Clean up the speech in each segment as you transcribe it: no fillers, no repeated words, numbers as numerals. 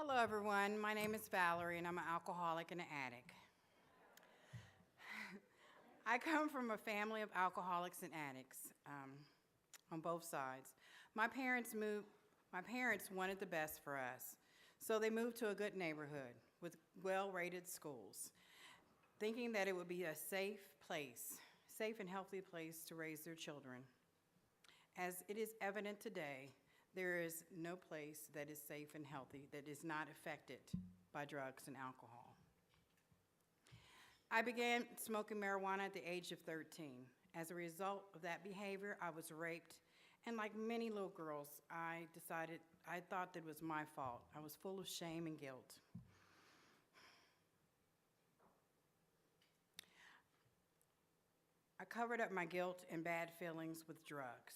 Hello, everyone. My name is Valerie, and I'm an alcoholic and an addict. I come from a family of alcoholics and addicts on both sides. My parents wanted the best for us, so they moved to a good neighborhood with well-rated schools, thinking that it would be a safe and healthy place to raise their children. As it is evident today, there is no place that is safe and healthy that is not affected by drugs and alcohol. I began smoking marijuana at the age of 13. As a result of that behavior, I was raped, and like many little girls, I thought that it was my fault. I was full of shame and guilt. I covered up my guilt and bad feelings with drugs.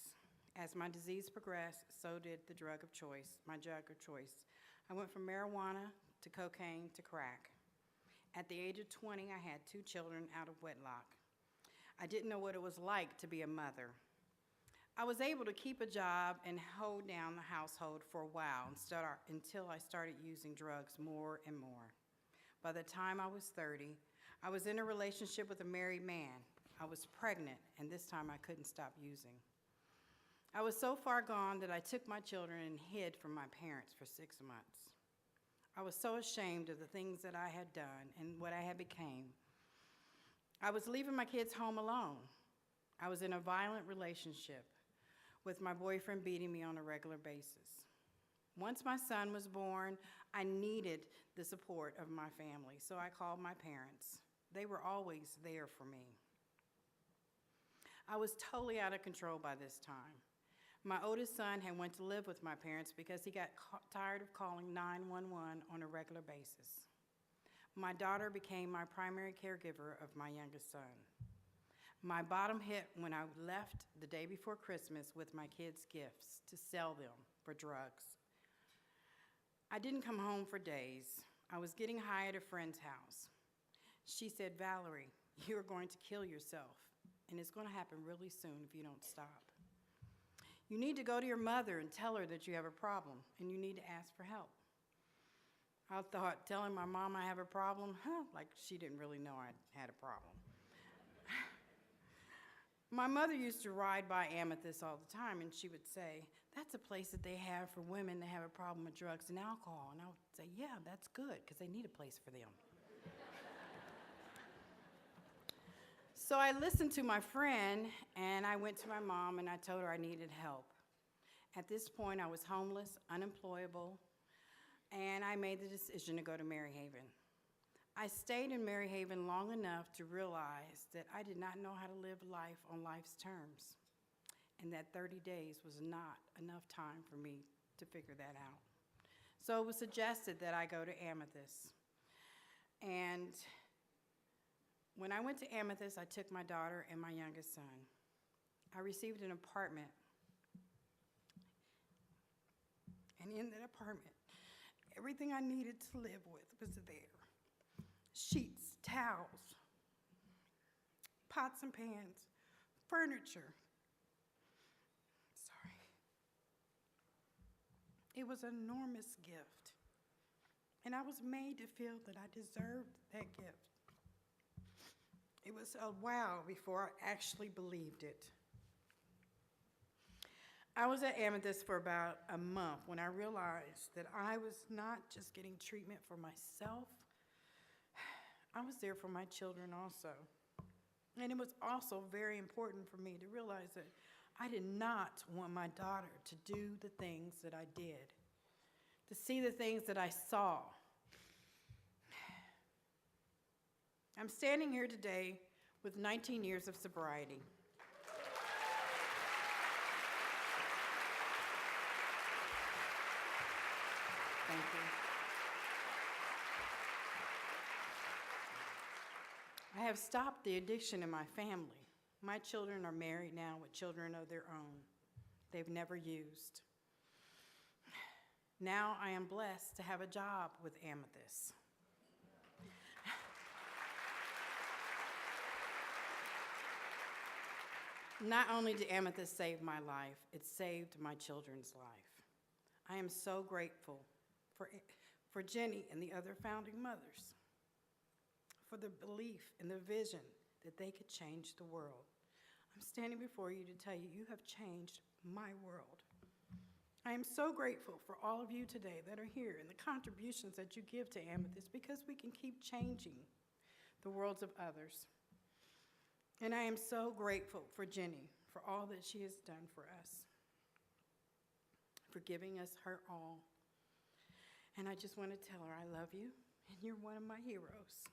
As my disease progressed, so did the drug of choice, my drug of choice. I went from marijuana to cocaine to crack. At the age of 20, I had 2 children out of wedlock. I didn't know what it was like to be a mother. I was able to keep a job and hold down the household for a while until I started using drugs more and more. By the time I was 30, I was in a relationship with a married man. I was pregnant, and this time I couldn't stop using. I was so far gone that I took my children and hid from my parents for 6 months. I was so ashamed of the things that I had done and what I had become. I was leaving my kids home alone. I was in a violent relationship with my boyfriend beating me on a regular basis. Once my son was born, I needed the support of my family, so I called my parents. They were always there for me. I was totally out of control by this time. My oldest son had went to live with my parents because he got tired of calling 911 on a regular basis. My daughter became my primary caregiver of my youngest son. My bottom hit when I left the day before Christmas with my kids' gifts to sell them for drugs. I didn't come home for days. I was getting high at a friend's house. She said, "Valerie, you're going to kill yourself, and it's going to happen really soon if you don't stop. You need to go to your mother and tell her that you have a problem, and you need to ask for help." I thought, telling my mom I have a problem? Like she didn't really know I had a problem. My mother used to ride by Amethyst all the time, and she would say, "That's a place that they have for women that have a problem with drugs and alcohol." And I would say, "Yeah, that's good, because they need a place for them." So I listened to my friend, and I went to my mom, and I told her I needed help. At this point, I was homeless, unemployable, and I made the decision to go to Maryhaven. I stayed in Maryhaven long enough to realize that I did not know how to live life on life's terms, and that 30 days was not enough time for me to figure that out. So it was suggested that I go to Amethyst. And when I went to Amethyst, I took my daughter and my youngest son. I received an apartment, and in that apartment, everything I needed to live with was there. Sheets, towels, pots and pans, furniture. Sorry. It was an enormous gift, and I was made to feel that I deserved that gift. It was a wow before I actually believed it. I was at Amethyst for about a month when I realized that I was not just getting treatment for myself, I was there for my children also. And it was also very important for me to realize that I did not want my daughter to do the things that I did, to see the things that I saw. I'm standing here today with 19 years of sobriety. Thank you. I have stopped the addiction in my family. My children are married now with children of their own. They've never used. Now I am blessed to have a job with Amethyst. Not only did Amethyst save my life, it saved my children's life. I am so grateful for Jenny and the other founding mothers, for the belief and the vision that they could change the world. I'm standing before you to tell you, you have changed my world. I am so grateful for all of you today that are here and the contributions that you give to Amethyst, because we can keep changing the worlds of others. And I am so grateful for Jenny for all that she has done for us, for giving us her all. And I just want to tell her I love you, and you're one of my heroes.